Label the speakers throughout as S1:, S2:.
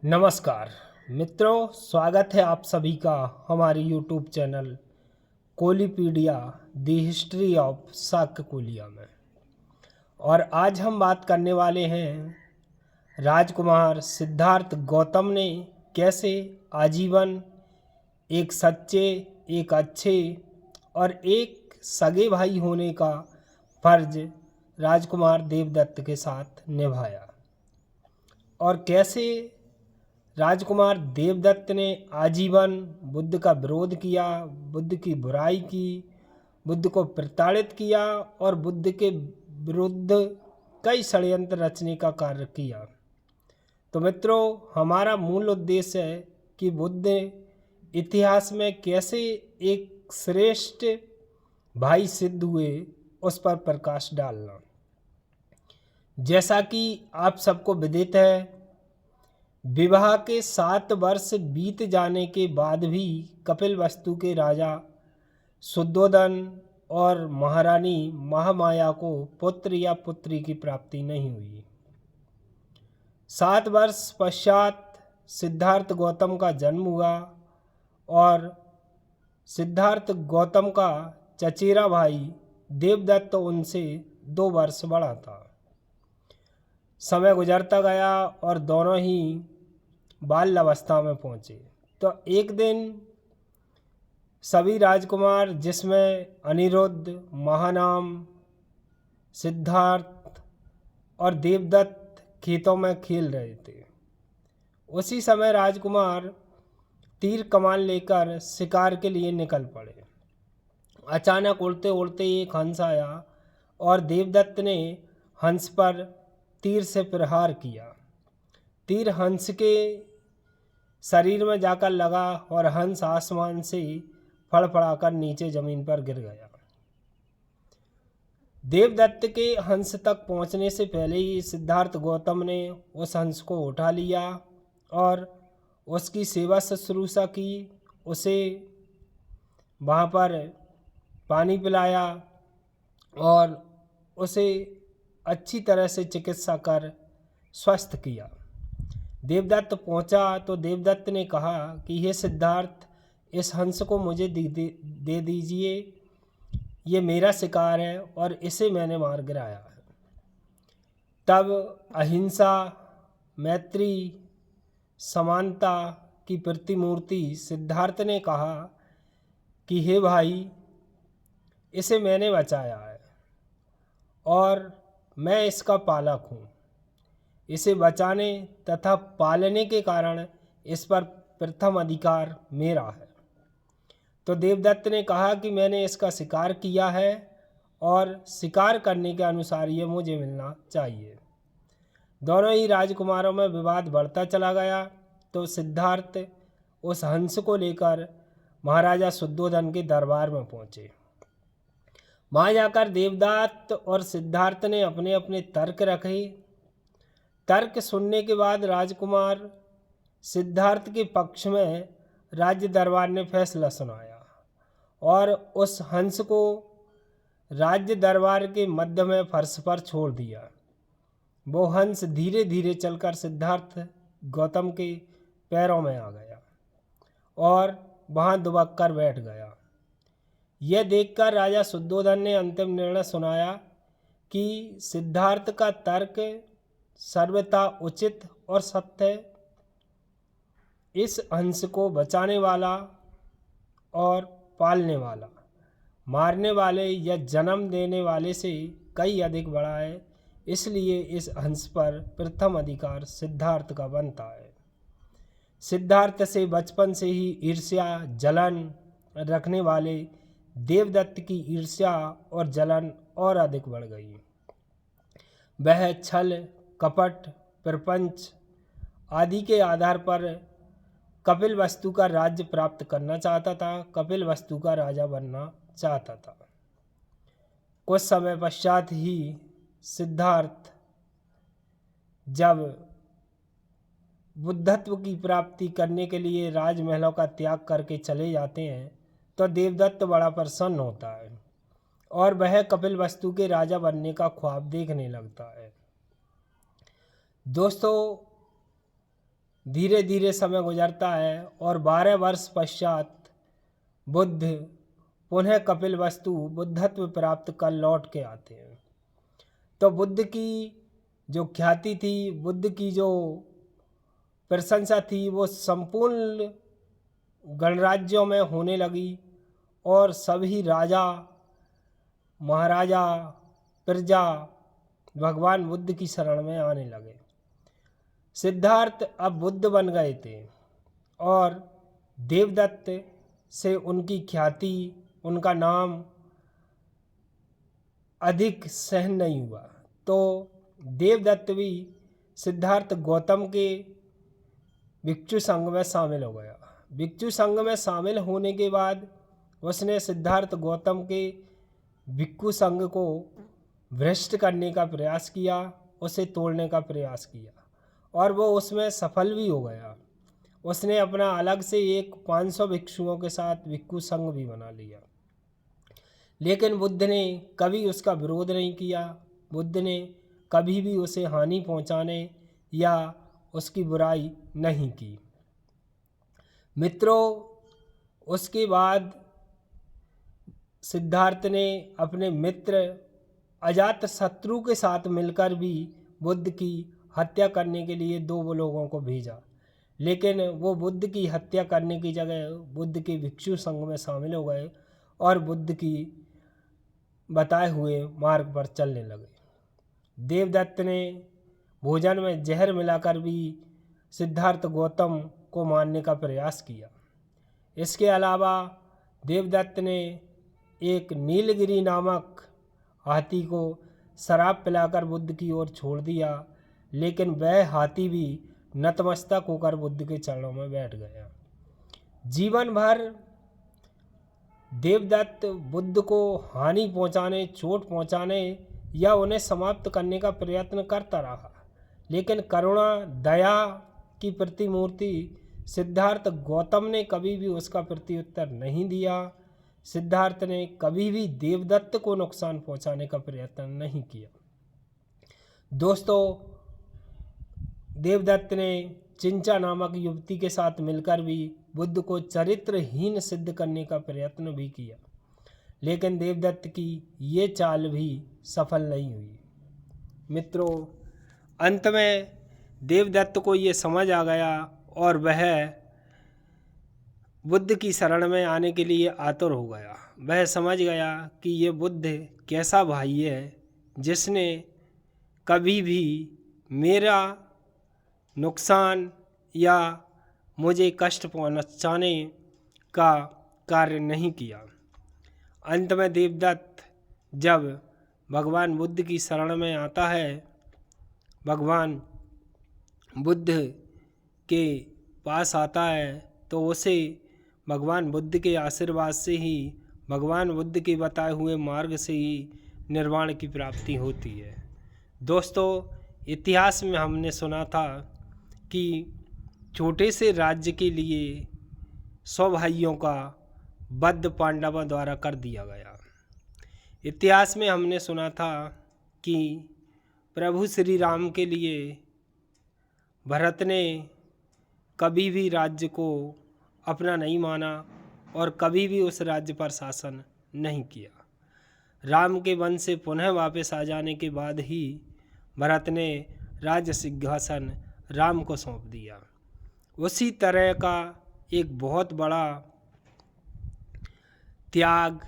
S1: नमस्कार मित्रों, स्वागत है आप सभी का हमारे YouTube चैनल कोलीपीडिया the history of Shakya Koliya में। और आज हम बात करने वाले हैं राजकुमार सिद्धार्थ गौतम ने कैसे आजीवन एक सच्चे, एक अच्छे और एक सगे भाई होने का फर्ज राजकुमार देवदत्त के साथ निभाया, और कैसे राजकुमार देवदत्त ने आजीवन बुद्ध का विरोध किया, बुद्ध की बुराई की, बुद्ध को प्रताड़ित किया और बुद्ध के विरुद्ध कई षड्यंत्र रचने का कार्य किया। तो मित्रों, हमारा मूल उद्देश्य है कि बुद्ध इतिहास में कैसे एक श्रेष्ठ भाई सिद्ध हुए उस पर प्रकाश डालना। जैसा कि आप सबको विदित है, विवाह के 7 वर्ष बीत जाने के बाद भी कपिलवस्तु के राजा शुद्धोदन और महारानी महामाया को पुत्र या पुत्री की प्राप्ति नहीं हुई। 7 वर्ष पश्चात सिद्धार्थ गौतम का जन्म हुआ और सिद्धार्थ गौतम का चचेरा भाई देवदत्त उनसे 2 वर्ष बड़ा था। समय गुजरता गया और दोनों ही बाल अवस्था में पहुँचे। तो एक दिन सभी राजकुमार, जिसमें अनिरुद्ध, महानाम, सिद्धार्थ और देवदत्त खेतों में खेल रहे थे। उसी समय राजकुमार तीर कमान लेकर शिकार के लिए निकल पड़े। अचानक उड़ते उड़ते एक हंस आया और देवदत्त ने हंस पर तीर से प्रहार किया। तीर हंस के शरीर में जाकर लगा और हंस आसमान से फड़फड़ाकर नीचे जमीन पर गिर गया। देवदत्त के हंस तक पहुंचने से पहले ही सिद्धार्थ गौतम ने उस हंस को उठा लिया और उसकी सेवा शुश्रूषा की, उसे वहाँ पर पानी पिलाया और उसे अच्छी तरह से चिकित्सा कर स्वस्थ किया। देवदत्त पहुंचा तो देवदत्त ने कहा कि हे सिद्धार्थ, इस हंस को मुझे दे दीजिए, ये मेरा शिकार है और इसे मैंने मार गिराया है। तब अहिंसा, मैत्री, समानता की प्रतिमूर्ति सिद्धार्थ ने कहा कि हे भाई, इसे मैंने बचाया है और मैं इसका पालक हूँ। इसे बचाने तथा पालने के कारण इस पर प्रथम अधिकार मेरा है। तो देवदत्त ने कहा कि मैंने इसका शिकार किया है और शिकार करने के अनुसार ये मुझे मिलना चाहिए। दोनों ही राजकुमारों में विवाद बढ़ता चला गया। तो सिद्धार्थ उस हंस को लेकर महाराजा शुद्धोदन के दरबार में पहुँचे। वहाँ जाकर देवदत्त और सिद्धार्थ ने अपने अपने तर्क रखे। तर्क सुनने के बाद राजकुमार सिद्धार्थ के पक्ष में राज्य दरबार ने फैसला सुनाया और उस हंस को राज्य दरबार के मध्य में फर्श पर छोड़ दिया। वो हंस धीरे धीरे चलकर सिद्धार्थ गौतम के पैरों में आ गया और वहाँ दुबक कर बैठ गया। यह देखकर राजा शुद्धोदन ने अंतिम निर्णय सुनाया कि सिद्धार्थ का तर्क सर्वथा उचित और सत्य है। इस हंस को बचाने वाला और पालने वाला मारने वाले या जन्म देने वाले से कई अधिक बड़ा है, इसलिए इस हंस पर प्रथम अधिकार सिद्धार्थ का बनता है। सिद्धार्थ से बचपन से ही ईर्ष्या, जलन रखने वाले देवदत्त की ईर्ष्या और जलन और अधिक बढ़ गई। वह छल, कपट, प्रपंच आदि के आधार पर कपिलवस्तु का राज्य प्राप्त करना चाहता था, कपिलवस्तु का राजा बनना चाहता था। कुछ समय पश्चात ही सिद्धार्थ जब बुद्धत्व की प्राप्ति करने के लिए राजमहलों का त्याग करके चले जाते हैं तो देवदत्त बड़ा प्रसन्न होता है और वह कपिलवस्तु के राजा बनने का ख्वाब देखने लगता है। दोस्तों, धीरे धीरे समय गुजरता है और 12 वर्ष पश्चात बुद्ध पुनः कपिलवस्तु बुद्धत्व प्राप्त कर लौट के आते हैं। तो बुद्ध की जो ख्याति थी, बुद्ध की जो प्रशंसा थी, वो संपूर्ण गणराज्यों में होने लगी और सभी राजा महाराजा प्रजा भगवान बुद्ध की शरण में आने लगे। सिद्धार्थ अब बुद्ध बन गए थे और देवदत्त से उनकी ख्याति, उनका नाम अधिक सहन नहीं हुआ। तो देवदत्त भी सिद्धार्थ गौतम के भिक्षु संघ में शामिल हो गया। भिक्षु संघ में शामिल होने के बाद उसने सिद्धार्थ गौतम के भिक्षु संघ को भ्रष्ट करने का प्रयास किया, उसे तोड़ने का प्रयास किया और वो उसमें सफल भी हो गया। उसने अपना अलग से एक 500 भिक्षुओं के साथ भिक्षु संघ भी बना लिया, लेकिन बुद्ध ने कभी उसका विरोध नहीं किया। बुद्ध ने कभी भी उसे हानि पहुंचाने या उसकी बुराई नहीं की। मित्रों, उसके बाद सिद्धार्थ ने अपने मित्र अजातशत्रु के साथ मिलकर भी बुद्ध की हत्या करने के लिए 2 लोगों को भेजा, लेकिन वो बुद्ध की हत्या करने की जगह बुद्ध के भिक्षु संघ में शामिल हो गए और बुद्ध की बताए हुए मार्ग पर चलने लगे। देवदत्त ने भोजन में जहर मिलाकर भी सिद्धार्थ गौतम को मारने का प्रयास किया। इसके अलावा देवदत्त ने एक नीलगिरी नामक हाथी को शराब पिलाकर बुद्ध की ओर छोड़ दिया, लेकिन वह हाथी भी नतमस्तक होकर बुद्ध के चरणों में बैठ गया। जीवन भर देवदत्त बुद्ध को हानि पहुंचाने, चोट पहुंचाने या उन्हें समाप्त करने का प्रयत्न करता रहा, लेकिन करुणा दया की प्रतिमूर्ति सिद्धार्थ गौतम ने कभी भी उसका प्रत्युत्तर नहीं दिया। सिद्धार्थ ने कभी भी देवदत्त को नुकसान पहुंचाने का प्रयत्न नहीं किया। दोस्तों, देवदत्त ने चिंचा नामक युवती के साथ मिलकर भी बुद्ध को चरित्रहीन सिद्ध करने का प्रयत्न भी किया, लेकिन देवदत्त की ये चाल भी सफल नहीं हुई। मित्रों, अंत में देवदत्त को ये समझ आ गया और वह बुद्ध की शरण में आने के लिए आतुर हो गया। वह समझ गया कि ये बुद्ध कैसा भाई है जिसने कभी भी मेरा नुकसान या मुझे कष्ट पहुंचाने का कार्य नहीं किया। अंत में देवदत्त जब भगवान बुद्ध की शरण में आता है, भगवान बुद्ध के पास आता है, तो उसे भगवान बुद्ध के आशीर्वाद से ही, भगवान बुद्ध के बताए हुए मार्ग से ही निर्वाण की प्राप्ति होती है। दोस्तों, इतिहास में हमने सुना था कि छोटे से राज्य के लिए 100 भाइयों का वध पांडवों द्वारा कर दिया गया। इतिहास में हमने सुना था कि प्रभु श्री राम के लिए भरत ने कभी भी राज्य को अपना नहीं माना और कभी भी उस राज्य पर शासन नहीं किया। राम के वन से पुनः वापस आ जाने के बाद ही भरत ने राज्य सिंहासन राम को सौंप दिया। उसी तरह का एक बहुत बड़ा त्याग,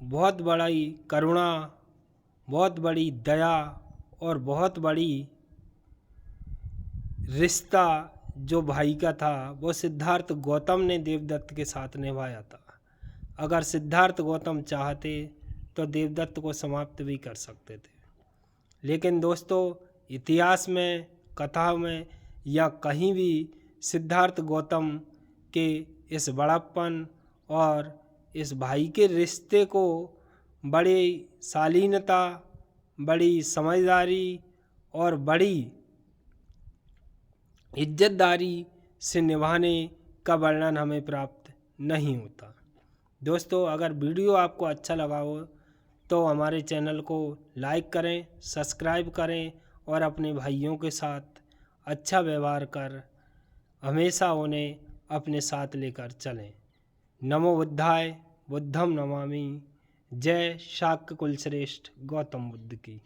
S1: बहुत बड़ी करुणा, बहुत बड़ी दया और बहुत बड़ी रिश्ता जो भाई का था, वो सिद्धार्थ गौतम ने देवदत्त के साथ निभाया था। अगर सिद्धार्थ गौतम चाहते तो देवदत्त को समाप्त भी कर सकते थे, लेकिन दोस्तों, इतिहास में, कथा में या कहीं भी सिद्धार्थ गौतम के इस बड़प्पन और इस भाई के रिश्ते को बड़ी शालीनता, बड़ी समझदारी और बड़ी इज्जतदारी से निभाने का वर्णन हमें प्राप्त नहीं होता। दोस्तों, अगर वीडियो आपको अच्छा लगा हो तो हमारे चैनल को लाइक करें, सब्सक्राइब करें और अपने भाइयों के साथ अच्छा व्यवहार कर हमेशा उन्हें अपने साथ लेकर चलें। नमो बुद्धाय, बुद्धम नमामि। जय शाक्य कुलश्रेष्ठ गौतम बुद्ध की।